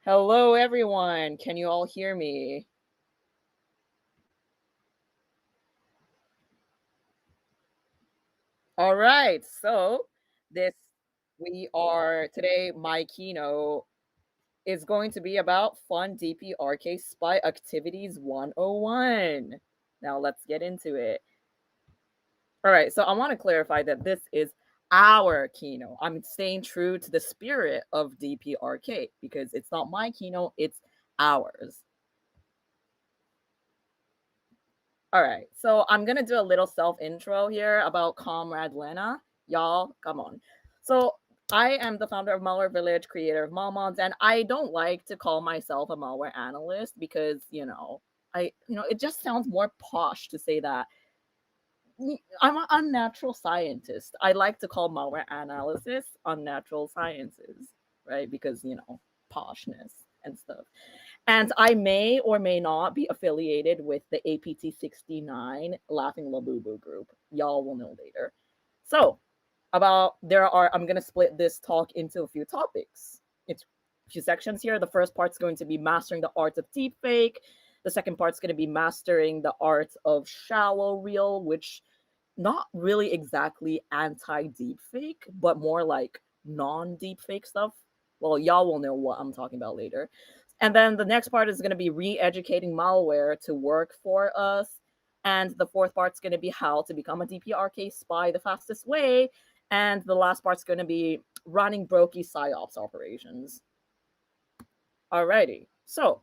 Hello, everyone. Can you all hear me? All right. This we are today. My keynote is going to be about fun DPRK spy activities 101. Now, let's get into it. All right. So, I want to clarify that this is our keynote. I'm staying true to the spirit of DPRK because it's not my keynote, it's ours. All right, so I'm gonna do a little self intro here about Comrade Lena. Y'all, come on. So I am the founder of Malware Village, creator of Malmons, and I don't like to call myself a malware analyst because it just sounds more posh to say that. I'm an unnatural scientist. I like to call malware analysis unnatural sciences, right? Because poshness and stuff. And I may or may not be affiliated with the APT 69 Laughing Labubu group. Y'all will know later. So, I'm going to split this talk into a few topics. It's a few sections here. The first part's going to be mastering the art of deepfake. The second part's going to be mastering the art of shallow reel, which not really exactly anti deepfake, but more like non deepfake stuff. Well, y'all will know what I'm talking about later. And then the next part is going to be re-educating malware to work for us. And the fourth part's going to be how to become a DPRK spy the fastest way. And the last part's going to be running brokey psyops operations. Alrighty. So,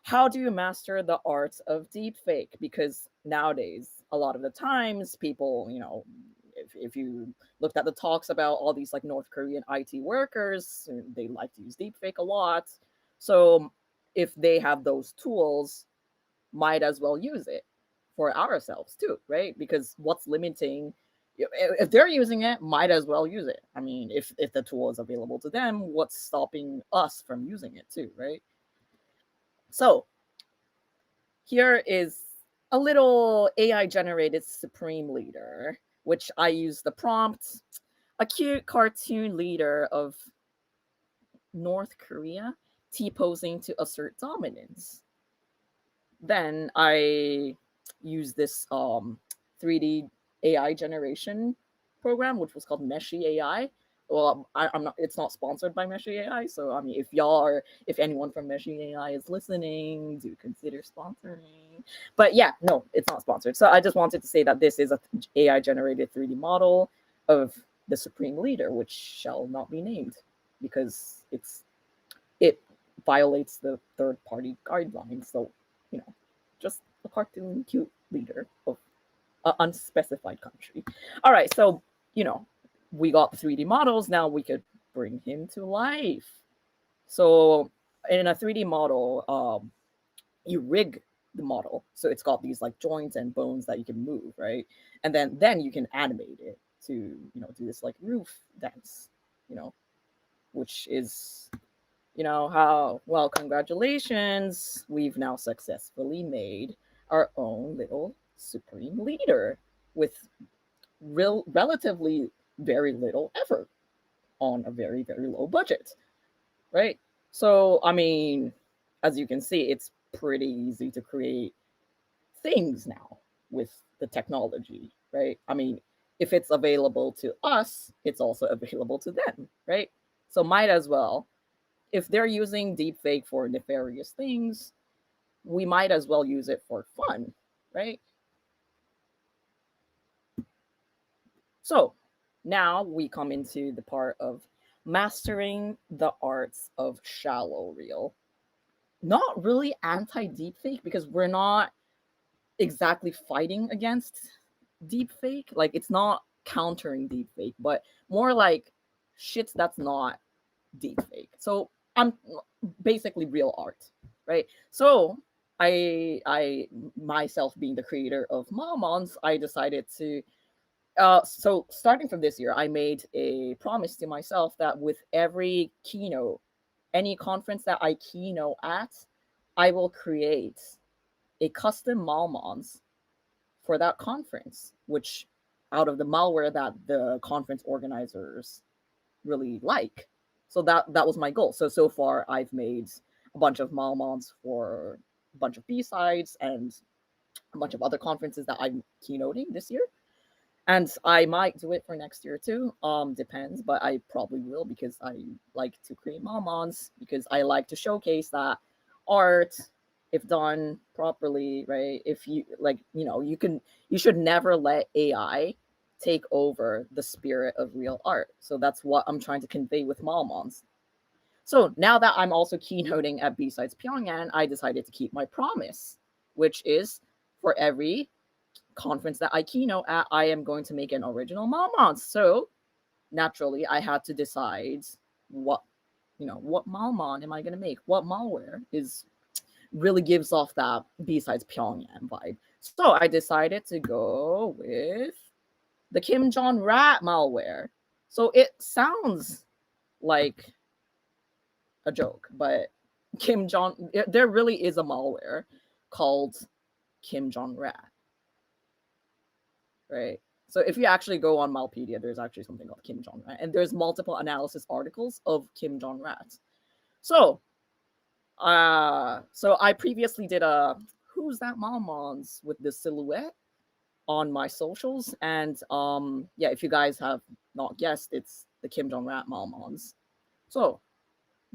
how do you master the art of deepfake? Because nowadays, a lot of the times, people, if you looked at the talks about all these like North Korean IT workers, they like to use deepfake a lot. So if they have those tools, might as well use it for ourselves too, right? Because what's limiting if they're using it, might as well use it. I mean, if the tool is available to them, what's stopping us from using it too, right? So here is a little AI generated Supreme Leader, which I use the prompt, a cute cartoon leader of North Korea T-posing to assert dominance. Then I use this 3D AI generation program, which was called Meshi AI. Well, I'm not. It's not sponsored by Meshi AI, so I mean, if anyone from Meshi AI is listening, do consider sponsoring. But yeah, no, it's not sponsored. So I just wanted to say that this is a AI generated 3D model of the Supreme Leader, which shall not be named because it violates the third party guidelines. So just a cartoon cute leader of an unspecified country. All right, so we got the 3D models. Now we could bring him to life. So in a 3D model, you rig the model, so it's got these like joints and bones that you can move, right? And then you can animate it to do this like roof dance, you know, which is how well, congratulations, we've now successfully made our own little Supreme Leader with relatively very little effort on a very, very low budget, right? So, I mean, as you can see, it's pretty easy to create things now with the technology, right? I mean, if it's available to us, it's also available to them, right? So, might as well, if they're using deepfake for nefarious things, we might as well use it for fun, right? So now we come into the part of mastering the arts of shallow reel. Not really anti deepfake because we're not exactly fighting against deepfake. Like it's not countering deepfake, but more like shit that's not deepfake. So I'm basically real art, right? So I myself being the creator of Momons, I decided to so starting from this year, I made a promise to myself that with every keynote, any conference that I keynote at, I will create a custom Malmons for that conference, which out of the malware that the conference organizers really like. So that was my goal. So far I've made a bunch of Malmons for a bunch of B-sides and a bunch of other conferences that I'm keynoting this year. And I might do it for next year too. Depends, but I probably will because I like to create Malmons, because I like to showcase that art, if done properly, right? If you like, you should never let AI take over the spirit of real art. So that's what I'm trying to convey with Malmons. So now that I'm also keynoting at BSides Pyongyang, I decided to keep my promise, which is for every conference that I keynote at, I am going to make an original Malmon. So naturally, I had to decide what what Malmon am I going to make? What malware is really gives off that BSides Pyongyang vibe. So I decided to go with the Kim Jong Rat malware. So it sounds like a joke, but there really is a malware called Kim Jong Rat, right? So if you actually go on Malpedia, there's actually something called Kim Jong Rat, and there's multiple analysis articles of Kim Jong Rat. So, so I previously did a who's that Malmons with the silhouette on my socials, and yeah, if you guys have not guessed, it's the Kim Jong Rat Malmons. So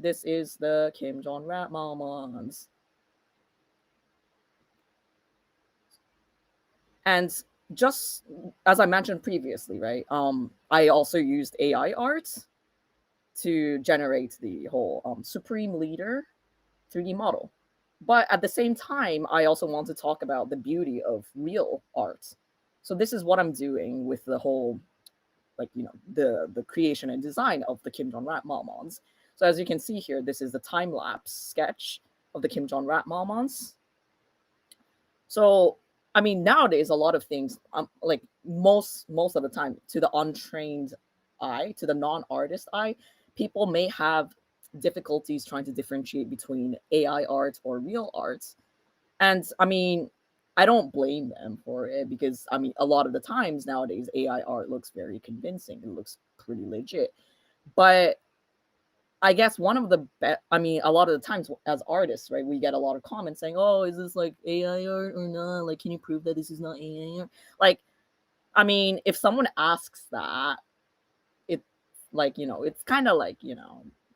this is the Kim Jong Rat Malmons. And just as I mentioned previously, right? I also used AI art to generate the whole Supreme Leader 3D model. But at the same time, I also want to talk about the beauty of real art. So this is what I'm doing with the whole, the creation and design of the Kim Jong Rat Malmons. So as you can see here, this is the time lapse sketch of the Kim Jong Rat Malmons. So I mean, nowadays a lot of things, like most of the time, to the untrained eye, to the non-artist eye, people may have difficulties trying to differentiate between AI art or real art. And I mean, I don't blame them for it, because I mean, a lot of the times nowadays AI art looks very convincing. It looks pretty legit. But I guess one of the I mean, a lot of the times as artists, right, we get a lot of comments saying, "Oh, is this like AI art or not? Like, can you prove that this is not AI art?" Like, I mean, if someone asks that, it like, it's kind of like,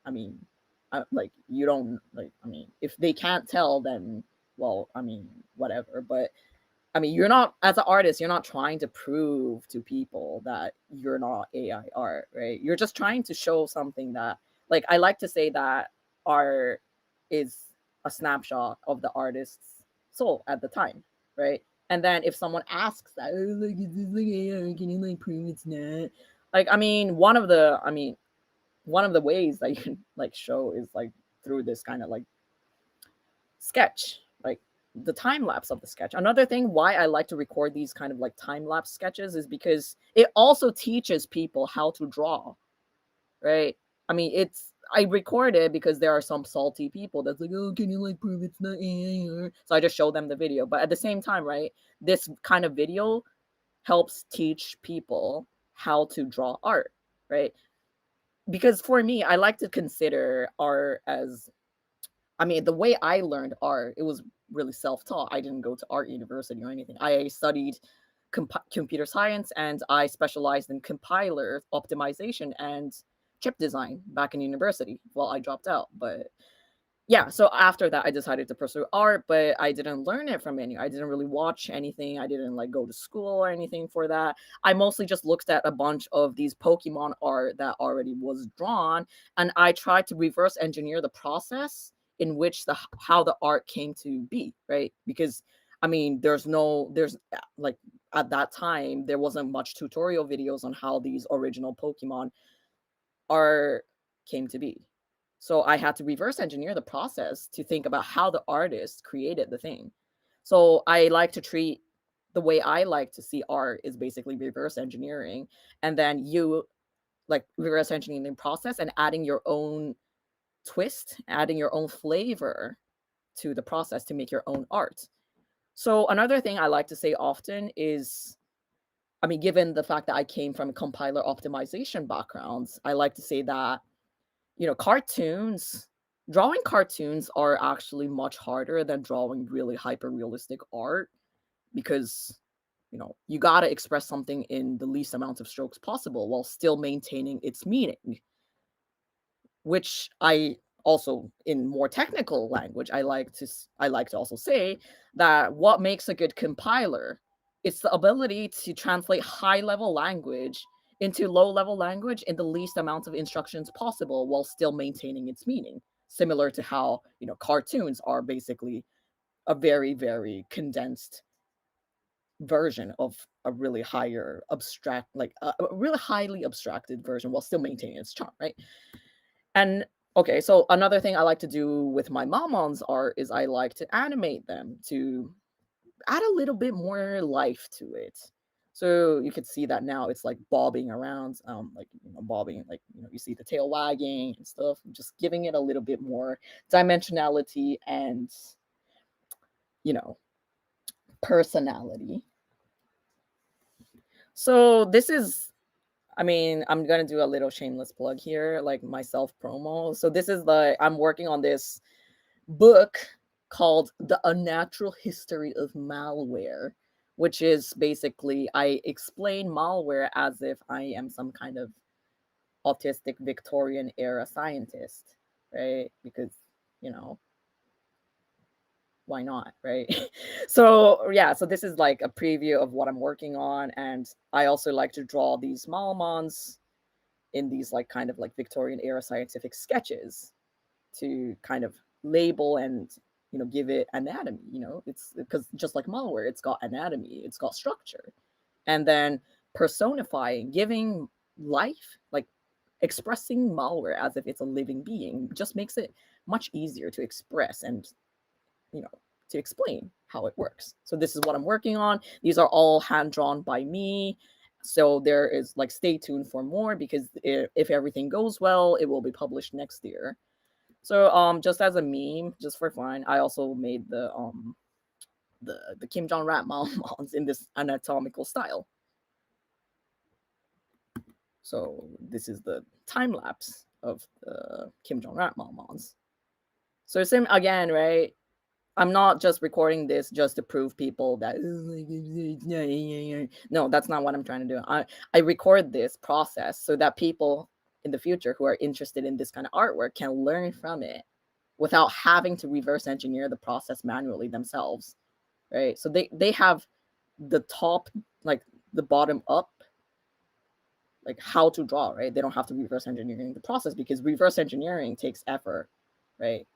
I mean, like, you don't like, I mean, if they can't tell, then well, I mean, whatever. But I mean, you're not, as an artist, you're not trying to prove to people that you're not AI art, right? You're just trying to show something that, like, I like to say that art is a snapshot of the artist's soul at the time, right? And then if someone asks that, "Oh, like, is this like AI? Can you like prove it's not?" Like, I mean, one of the ways that you can like show is like through this kind of like sketch, like the time lapse of the sketch. Another thing why I like to record these kind of like time lapse sketches is because it also teaches people how to draw, right? I mean, I record it because there are some salty people that's like, "Oh, can you like prove it's not AI?" So I just show them the video. But at the same time, right, this kind of video helps teach people how to draw art, right? Because for me, I like to consider art as, I mean, the way I learned art, it was really self-taught. I didn't go to art university or anything. I studied computer science, and I specialized in compiler optimization and chip design back in university. Well, I dropped out, but yeah, so after that I decided to pursue art, but I didn't learn it from any. I didn't really watch anything. I didn't like go to school or anything for that. I mostly just looked at a bunch of these Pokemon art that already was drawn, and I tried to reverse engineer the process in which how the art came to be, right? Because I mean, there's like, at that time there wasn't much tutorial videos on how these original Pokemon art came to be. So I had to reverse engineer the process to think about how the artist created the thing. So I like to treat the way I like to see art is basically reverse engineering, and then you like reverse engineering the process and adding your own twist, adding your own flavor to the process to make your own art. So another thing I like to say often is, I mean, given the fact that I came from a compiler optimization backgrounds, I like to say that cartoons, drawing cartoons are actually much harder than drawing really hyper realistic art because you got to express something in the least amount of strokes possible while still maintaining its meaning, which I also, in more technical language, I like to also say that what makes a good compiler, it's the ability to translate high level language into low level language in the least amount of instructions possible while still maintaining its meaning, similar to how cartoons are basically a very, very condensed version of a really higher abstract, like a really highly abstracted version while still maintaining its charm, right? And okay, so another thing I like to do with my Mamon's art is I like to animate them to add a little bit more life to it. So you can see that now it's like bobbing around, like bobbing, like you see the tail wagging and stuff, just giving it a little bit more dimensionality and you know personality. So this is, I mean, I'm gonna do a little shameless plug here, like my self promo. So this is I'm working on this book called The Unnatural History of Malware, which is basically I explain malware as if I am some kind of autistic Victorian era scientist, right? Because, you know, why not, right? So yeah, so this is like a preview of what I'm working on, and I also like to draw these malmons in these like kind of like Victorian era scientific sketches to kind of label and give it anatomy. It's because just like malware, it's got anatomy, it's got structure, and then personifying, giving life, like expressing malware as if it's a living being just makes it much easier to express and you know to explain how it works. So this is what I'm working on. These are all hand drawn by me, so there is like stay tuned for more, because if everything goes well, it will be published next year. So just as a meme, just for fun, I also made the Kim Jong rat mons in this anatomical style. So this is the time lapse of the Kim Jong rat mons. So same again, right? I'm not just recording this just to prove people that no, that's not what I'm trying to do. I record this process so that people in the future who are interested in this kind of artwork can learn from it without having to reverse engineer the process manually themselves, right? So they have the top, like the bottom up, like how to draw, right? They don't have to reverse engineering the process because reverse engineering takes effort, right?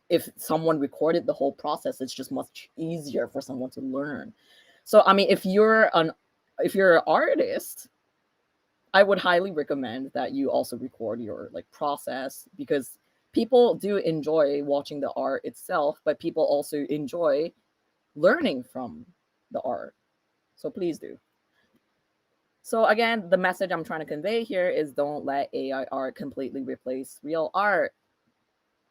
If someone recorded the whole process, it's just much easier for someone to learn. So I mean, if you're an artist, I would highly recommend that you also record your like process, because people do enjoy watching the art itself, but people also enjoy learning from the art. So please do. So again, the message I'm trying to convey here is don't let AI art completely replace real art.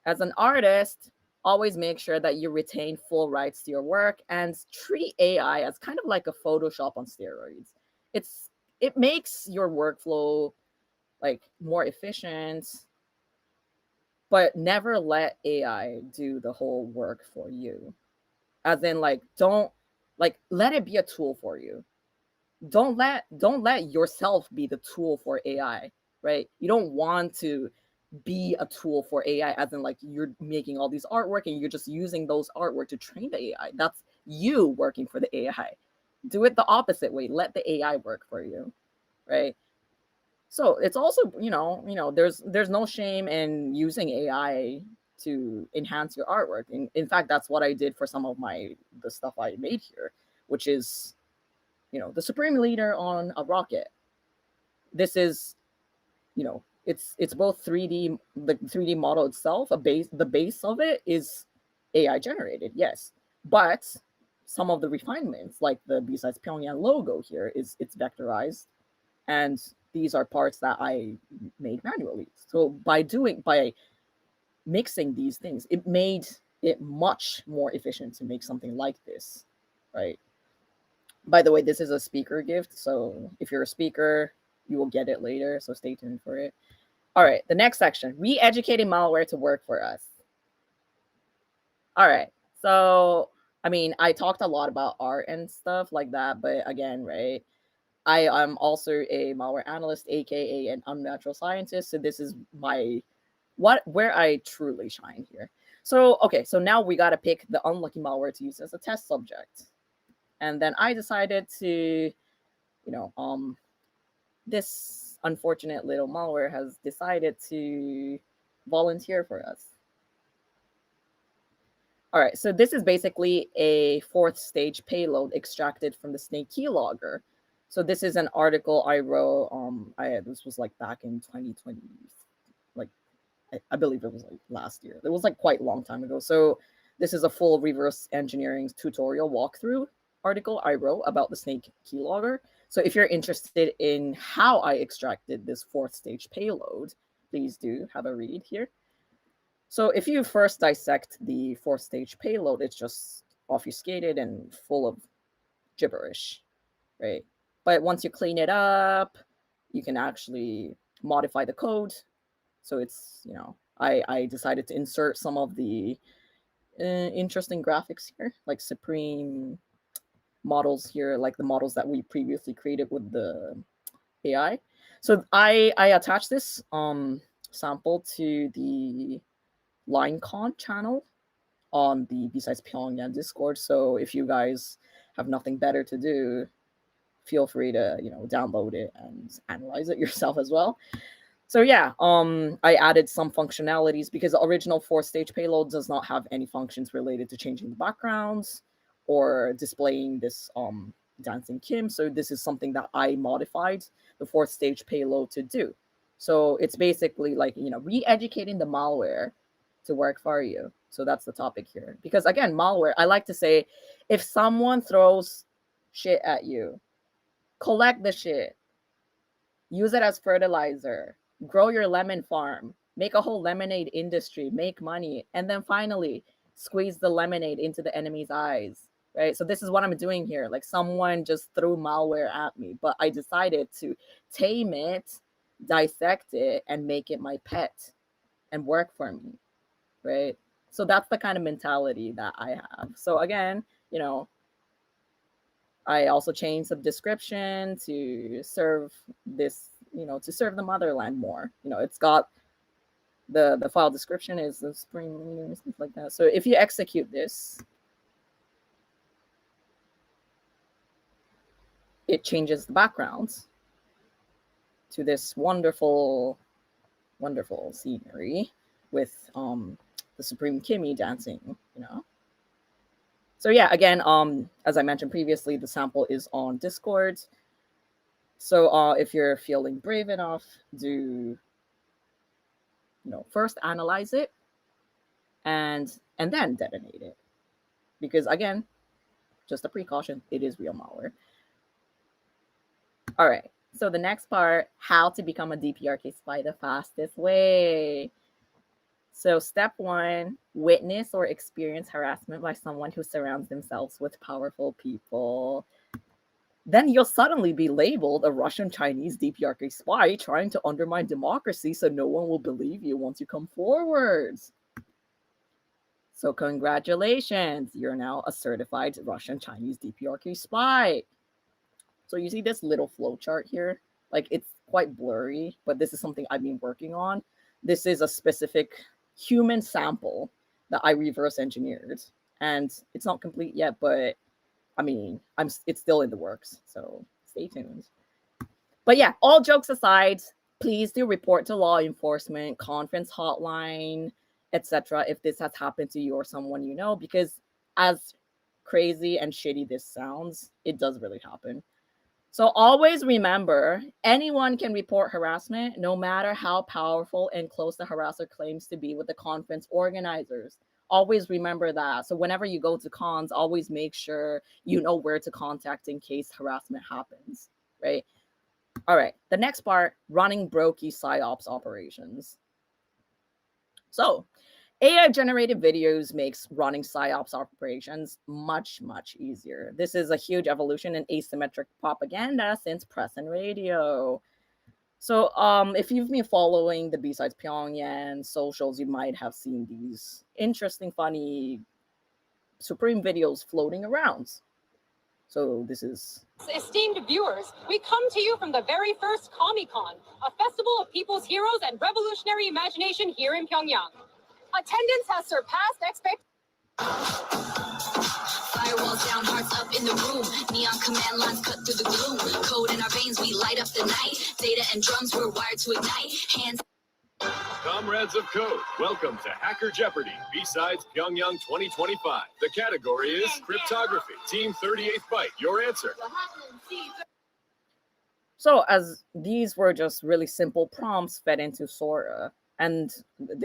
As an artist, always make sure that you retain full rights to your work and treat AI as kind of like a Photoshop on steroids. It makes your workflow like more efficient, but never let AI do the whole work for you. As in, like, don't, like, let it be a tool for you. Don't let yourself be the tool for AI, right? You don't want to be a tool for AI, as in like you're making all these artwork and you're just using those artwork to train the AI. That's you working for the AI. Do it the opposite way. Let the AI work for you, right? So it's also, there's no shame in using AI to enhance your artwork. In fact, that's what I did for some of the stuff I made here, which is, the supreme leader on a rocket. This is, it's both 3D, the 3D model itself, the base of it is AI generated, yes. But some of the refinements, like the BSides Pyongyang logo here, it's vectorized, and these are parts that I made manually. So by mixing these things, it made it much more efficient to make something like this, right? By the way, this is a speaker gift, so if you're a speaker, you will get it later, so stay tuned for it. All right, the next section, re-educating malware to work for us. All right, so I mean, I talked a lot about art and stuff like that, but again, right, I am also a malware analyst, aka an unnatural scientist. So this is where I truly shine here. So okay, so now we gotta pick the unlucky malware to use as a test subject, and then I decided to, this unfortunate little malware has decided to volunteer for us. All right, so this is basically a fourth stage payload extracted from the snake keylogger. So this is an article I wrote. This was like back in 2020, like I believe it was like last year. It was like quite a long time ago. So this is a full reverse engineering tutorial walkthrough article I wrote about the snake keylogger. So if you're interested in how I extracted this fourth stage payload, please do have a read here. So if you first dissect the fourth stage payload, it's just obfuscated and full of gibberish, right? But once you clean it up, you can actually modify the code. So it's, I decided to insert some of the interesting graphics here, like Supreme models here, like the models that we previously created with the AI. So I attached this sample to the LineCon channel on the BSides Pyongyang Discord. So if you guys have nothing better to do, feel free to download it and analyze it yourself as well. So yeah, I added some functionalities because the original fourth stage payload does not have any functions related to changing the backgrounds or displaying this dancing Kim. So this is something that I modified the fourth stage payload to do. So it's basically like re-educating the malware to work for you. So that's the topic here. Because again, malware, I like to say, if someone throws shit at you, collect the shit, use it as fertilizer, grow your lemon farm, make a whole lemonade industry, make money, and then finally squeeze the lemonade into the enemy's eyes, right? So this is what I'm doing here. Like someone just threw malware at me, but I decided to tame it, dissect it, and make it my pet and work for me, right? So that's the kind of mentality that I have. So again, I also changed the description to serve this, to serve the motherland more. It's got the file description is the spring and stuff like that. So if you execute this, it changes the backgrounds to this wonderful, wonderful scenery with the Supreme Kimmy dancing, So yeah, again, as I mentioned previously, the sample is on Discord. So if you're feeling brave enough, do first analyze it and then detonate it. Because again, just a precaution, it is real malware. All right. So the next part, how to become a DPRK spy the fastest way. So step 1, witness or experience harassment by someone who surrounds themselves with powerful people. Then you'll suddenly be labeled a Russian Chinese DPRK spy trying to undermine democracy, so no one will believe you once you come forward. So congratulations, you're now a certified Russian Chinese DPRK spy. So you see this little flow chart here? Like it's quite blurry, but this is something I've been working on. This is a specific human sample that I reverse engineered. And it's not complete yet, but I mean, it's still in the works. So stay tuned. But yeah, all jokes aside, please do report to law enforcement, conference hotline, etc. if this has happened to you or someone you know, because as crazy and shitty this sounds, it does really happen. So always remember, anyone can report harassment, no matter how powerful and close the harasser claims to be with the conference organizers. Always remember that. So whenever you go to cons, always make sure you know where to contact in case harassment happens, right? All right, the next part, running brokey PsyOps operations. So AI-generated videos makes running PsyOps operations much, much easier. This is a huge evolution in asymmetric propaganda since press and radio. So if you've been following the BSides Pyongyang socials, you might have seen these interesting, funny Supreme videos floating around. So this is... Esteemed viewers, we come to you from the very first Comic-Con, a festival of people's heroes and revolutionary imagination here in Pyongyang. Attendance has surpassed expectations. Firewalls down, hearts up in the room. Neon command lines cut through the gloom. Code in our veins, we light up the night. Data and drums, we're wired to ignite. Hands. Comrades of Code, welcome to Hacker Jeopardy! BSides Pyongyang 2025. The category is cryptography. Team 38th Byte, your answer. So as these were just really simple prompts fed into Sora, and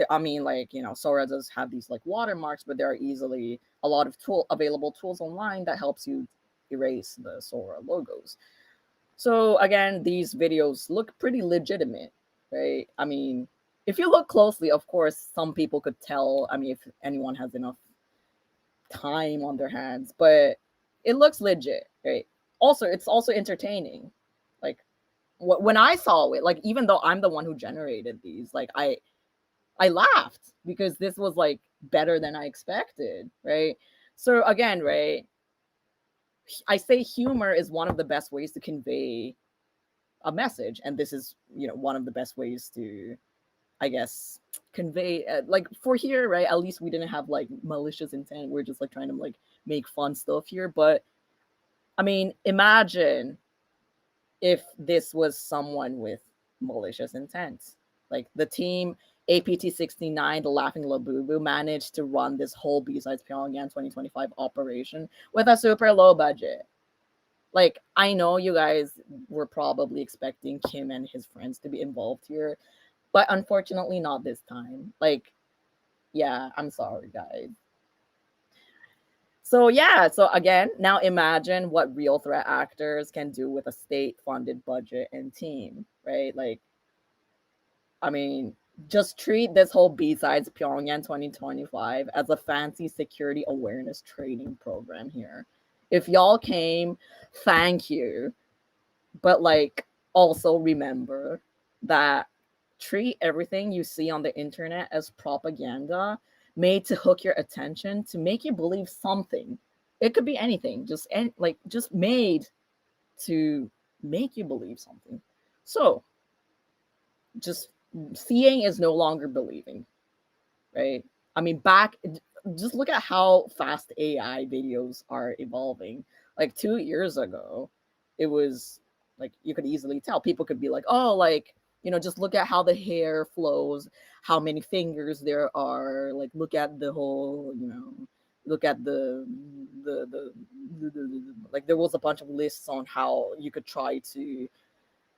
I mean, like, you know, Sora does have these like watermarks, but there are easily a lot of available tools online that helps you erase the Sora logos. So again, these videos look pretty legitimate, right? I mean, if you look closely, of course, some people could tell. I mean, if anyone has enough time on their hands, but it looks legit, right? Also, it's also entertaining. Like, when I saw it, like, even though I'm the one who generated these, like, I laughed because this was like better than I expected, right? So again, right, I say humor is one of the best ways to convey a message, and this is, you know, one of the best ways to, I guess, convey, like, for here, right? At least we didn't have like malicious intent. We're just like trying to like make fun stuff here. But I mean, imagine if this was someone with malicious intent. Like the team APT69, the Laughing Labubu, managed to run this whole BSides Pyongyang 2025 operation with a super low budget. Like, I know you guys were probably expecting Kim and his friends to be involved here, but unfortunately not this time. Like, yeah, I'm sorry, guys. So yeah, so again, now imagine what real threat actors can do with a state-funded budget and team, right? Like, I mean, just treat this whole BSides Pyongyang 2025 as a fancy security awareness training program here. If y'all came, thank you. But like, also remember that treat everything you see on the internet as propaganda made to hook your attention, to make you believe something. It could be anything, just made to make you believe something. So just seeing is no longer believing, right? I mean, just look at how fast AI videos are evolving. Like 2 years ago, it was like, you could easily tell. People could be like, oh, like, you know, just look at how the hair flows, how many fingers there are. Like, look at the whole, you know, look at like, there was a bunch of lists on how you could try to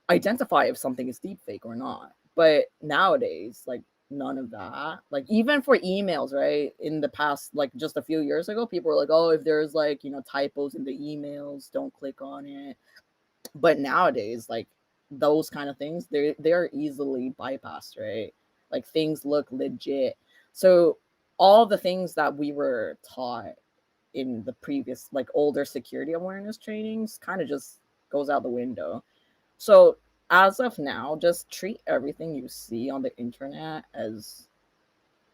identify if something is deepfake or not. But nowadays, like, none of that. Like, even for emails, right? In the past, like just a few years ago, people were like, oh, if there's like, you know, typos in the emails, don't click on it. But nowadays, like, those kind of things, they're easily bypassed, right? Like, things look legit. So all the things that we were taught in the previous, like, older security awareness trainings kind of just goes out the window. So as of now, just treat everything you see on the internet as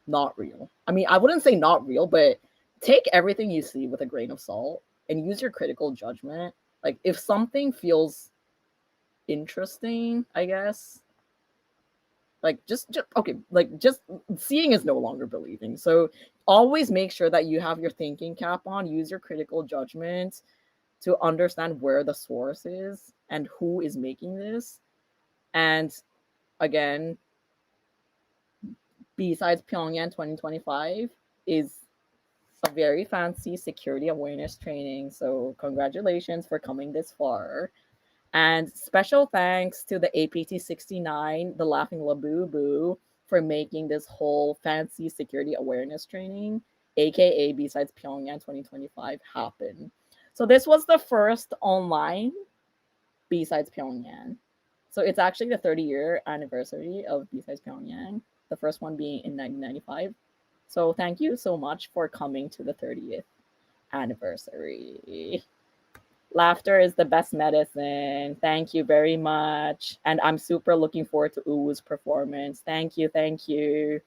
not real. I mean, I wouldn't say not real, but take everything you see with a grain of salt and use your critical judgment. Like, if something feels interesting, I guess, like, just okay, like, just seeing is no longer believing. So always make sure that you have your thinking cap on, use your critical judgment to understand where the source is and who is making this. And again, BSides Pyongyang 2025 is a very fancy security awareness training. So congratulations for coming this far. And special thanks to the APT69, the Laughing Labubu, for making this whole fancy security awareness training, aka BSides Pyongyang 2025, happen. So this was the first online BSides Pyongyang. So it's actually the 30-year anniversary of BSides Pyongyang, the first one being in 1995. So thank you so much for coming to the 30th anniversary. Laughter is the best medicine. Thank you very much. And I'm super looking forward to Uwu's performance. Thank you. Thank you.